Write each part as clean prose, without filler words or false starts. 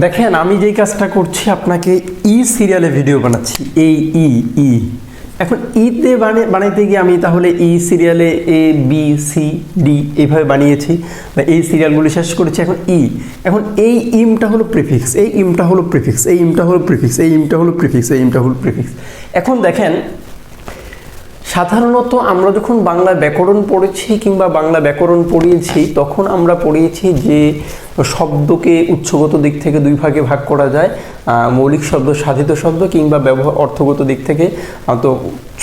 দেখেন আমি যেই কাজটা করছি আপনাকে ই সিরিয়ালে ভিডিও বানাচ্ছি, এই ই এখন ইতে বানাইতে গিয়ে আমি তাহলে ই সিরিয়ালে এ বি সি ডি এইভাবে বানিয়েছি বা এই সিরিয়ালগুলি শেষ করেছি। এখন এই ইমটা হলো প্রিফিক্স, এই ইমটা হলো প্রিফিক্স, এই ইমটা হলো প্রিফিক্স, এই ইমটা হলো প্রিফিক্স, এই ইমটা হলো প্রিফিক্স। এখন দেখেন সাধারণত আমরা যখন বাংলা ব্যাকরণ পড়েছি কিংবা বাংলা ব্যাকরণ পড়িয়েছি তখন আমরা পড়িয়েছি যে শব্দকে উৎসগত দিক থেকে দুই ভাগে ভাগ করা যায়, মৌলিক শব্দ, সাধিত শব্দ কিংবা ব্যবহার অর্থগত দিক থেকে তো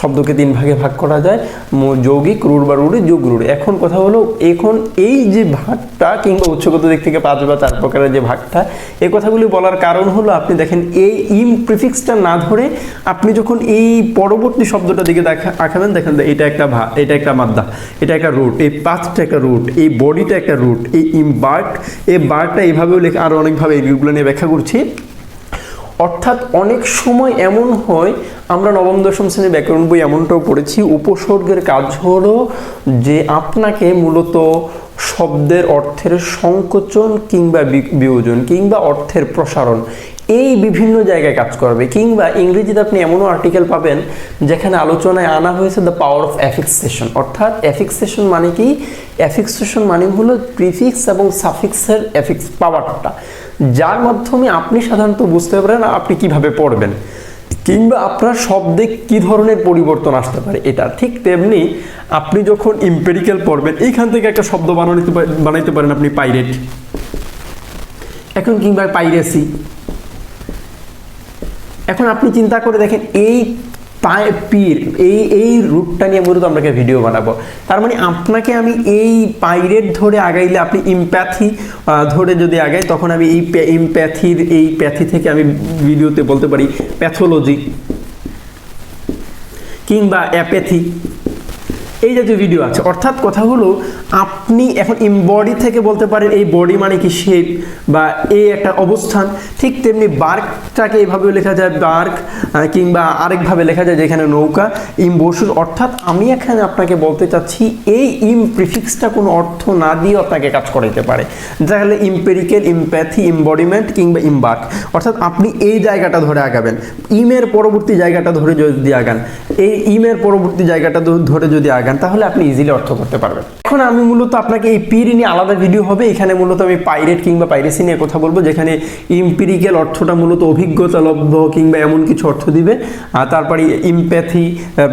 শব্দকে তিন ভাগে ভাগ করা যায়, যৌগিক, রূঢ় বা রূঢ়, যোগ রূঢ়। এখন কথা হলো এখন এই যে ভাগটা কিংবা উৎসগত দিক থেকে 5 বা 4 প্রকারের যে ভাগটা, এই কথাগুলি বলার কারণ হলো আপনি দেখেন এই ইম প্রিফিক্সটা না ধরে আপনি যখন এই পরবর্তী শব্দটা দিকে আঁকাবেন, দেখেন এটা একটা এটা একটা মাদ্দা, এটা একটা রুট, এই পাথটা একটা রুট, এই বডিটা একটা রুট, এই ইমবার্ট, এই বারটা এইভাবেও লেখা, আরও অনেকভাবে এইগুলো নিয়ে ব্যাখ্যা করছি। অর্থাৎ অনেক সময় এমন হয়, আমরা নবম দশম শ্রেণীর ব্যাকরণ বই এমনটাও পড়েছি, উপসর্গের কাজ হলো যে আপনাকে মূলত শব্দের অর্থের সংকোচন কিংবা বিয়োজন কিংবা অর্থের প্রসারণ এই বিভিন্ন জায়গায় কাজ করবে। কিংবা ইংরেজিতে আপনি এমনও আর্টিকেল পাবেন যেখানে আলোচনায় আনা হয়েছে দ্য পাওয়ার অফ অ্যাফিক্সেশন। অর্থাৎ অ্যাফিক্সেশন মানে কি? অ্যাফিক্সেশন মানে হলো প্রিফিক্স এবং সাফিক্সের পাওয়ারটা, যার মাধ্যমে আপনি সাধারণত বুঝতে পারেন আপনি কিভাবে পড়বেন কিংবা আপনার শব্দে কি ধরনের পরিবর্তন আসতে পারে। এটা ঠিক তেমনি আপনি যখন ইম্পেরিক্যাল পড়বেন, এইখান থেকে একটা শব্দ বানাইতে পারেন আপনি পাইরেট, এখন কিংবা পাইরেসি। এখন আপনি চিন্তা করে দেখেন এই পীর এই রুটটা নিয়ে মূলত আমরা ভিডিও বানাবো। তার মানে আপনাকে আমি এই পাইরেট ধরে আগাইলে, আপনি ইমপ্যাথি ধরে যদি আগাই তখন আমি এই ইমপ্যাথির এই প্যাথি থেকে আমি ভিডিওতে বলতে পারি প্যাথোলজি কিংবা অ্যাপ্যাথি, এই জাতীয় ভিডিও আছে। অর্থাৎ কথা হলো আপনি এখন ইমবডি থেকে বলতে পারেন এই বডি মানে কি শেপ বা এই একটা অবস্থান। ঠিক তেমনি বার্কটাকে এইভাবেও লেখা যায় বার্ক, কিংবা আরেকভাবে লেখা যায় যেখানে নৌকা, ইমবসুর। অর্থাৎ আমি এখানে আপনাকে বলতে চাচ্ছি এই ইম প্রিফিক্সটা কোনো অর্থ না দিয়ে আপনাকে কাজ করাইতে পারে, তাহলে ইম্পেরিক্যাল, ইমপ্যাথি, ইমবডিমেন্ট কিংবা ইমবার্ক। অর্থাৎ আপনি এই জায়গাটা ধরে আগাবেন, ইমের পরবর্তী জায়গাটা ধরে যদি আগান, এই ইমের পরবর্তী জায়গাটা ধরে যদি আগান, তাহলে আপনি ইজিলি অর্থ করতে পারবেন। এখন আমি মূলত আপনাকে এই পির নিয়ে আলাদা ভিডিও হবে, এখানে মূলত আমি পাইরেট কিংবা পাইরেসি নিয়ে কথা বলবো, যেখানে ইম্পেরিক্যাল অর্থটা মূলত অভিজ্ঞতা লব্ধ কিংবা এমন কিছু অর্থ দিবে। আর তারপরে ইমপ্যাথি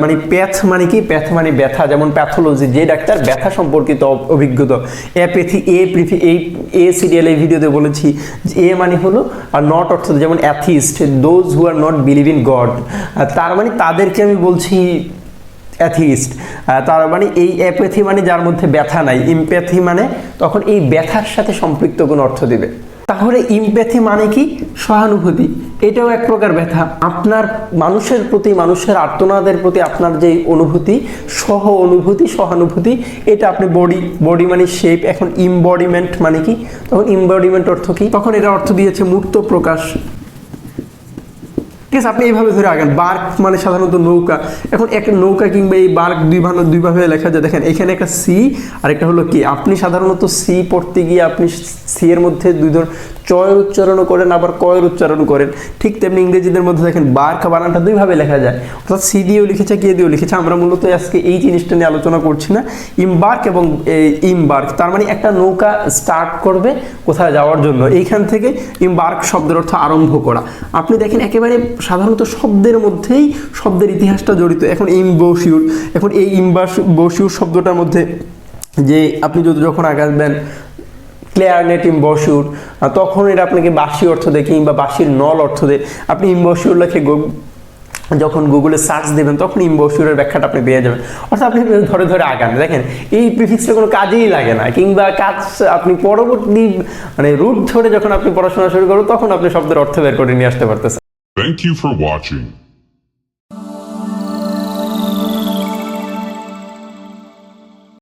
মানে প্যাথ মানে কি? প্যাথ মানে ব্যথা, যেমন প্যাথোলজি, যে ডাক্তার ব্যথা সম্পর্কিত অভিজ্ঞতা। অ্যাপ্যাথি, এই সিরিয়ালে ভিডিওতে বলেছি যে এ মানে হলো আর নট অর্থ, যেমন atheist, those who are not believe in god, তার মানে তাদেরকে আমি বলছি অ্যাথিস্ট। তার মানে এই অ্যাপ্যাথি মানে যার মধ্যে ব্যথা নাই, ইমপ্যাথি মানে তখন এই ব্যথার সাথে সম্পৃক্ত কোনো অর্থ দিবে। তাহলে ইমপ্যাথি মানে কি? সহানুভূতি, এটাও এক প্রকার ব্যথা। আপনার মানুষের প্রতি, মানুষের আর্তনাদের প্রতি আপনার যে অনুভূতি, সহানুভূতি, এটা আপনি বডি মানে শেপ। এখন ইমবডিমেন্ট মানে কি? তখন ইমবডিমেন্ট অর্থ কি? তখন এটা অর্থ দিয়েছে মূর্ত প্রকাশ। ঠিক আছে, আপনি এইভাবে ধরে আগান। বার্ক মানে সাধারণত নৌকা। এখন একটা নৌকা কিংবা এই বার্ক দুইভাবে লেখা যায়। দেখেন এখানে একটা সি আর একটা হলো কি। আপনি সাধারণত সি পড়তে গিয়ে আপনি সি এর মধ্যে দুই ধরনের চয়ের উচ্চারণও করেন, আবার কয়ের উচ্চারণ করেন। ঠিক তেমনি ইংরেজিদের মধ্যে দেখেন বার্ক বানানটা দুইভাবে লেখা যায়, অর্থাৎ সি দিয়েও লিখেছে, কে দিয়েও লিখেছে। আমরা মূলত আজকে এই জিনিসটা নিয়ে আলোচনা করছি না। ইমবার্ক এবং ইমবার্ক, তার মানে একটা নৌকা স্টার্ট করবে কোথায় যাওয়ার জন্য, এইখান থেকে ইমবার্ক শব্দের অর্থ আরম্ভ করা। আপনি দেখেন একেবারে সাধারণত শব্দের মধ্যেই শব্দের ইতিহাসটা জড়িত। এখন ইমবসিউর, এখন এই ইমবসিউর শব্দটার মধ্যে যে আপনি যখন আগাবেন ক্লিয়ারনেট ইমবসিউর, তখন এটা আপনাকে বাঁশি অর্থ দেয় কিংবা বাঁশির নল অর্থ দেয়। আপনি ইমবসিউর লেখে যখন গুগলে সার্চ দেবেন তখন ইমবসিউরের ব্যাখ্যাটা আপনি পেয়ে যাবেন। অর্থাৎ আপনি ধরে আগান। দেখেন এই প্রিফিক্সটা কোনো কাজেই লাগে না, কিংবা কাজ আপনি পরবর্তী মানে রুট ধরে যখন আপনি পড়াশোনা শুরু করবেন তখন আপনি শব্দের অর্থ বের করে নিয়ে আসতে পারতেছেন। Thank you for watching.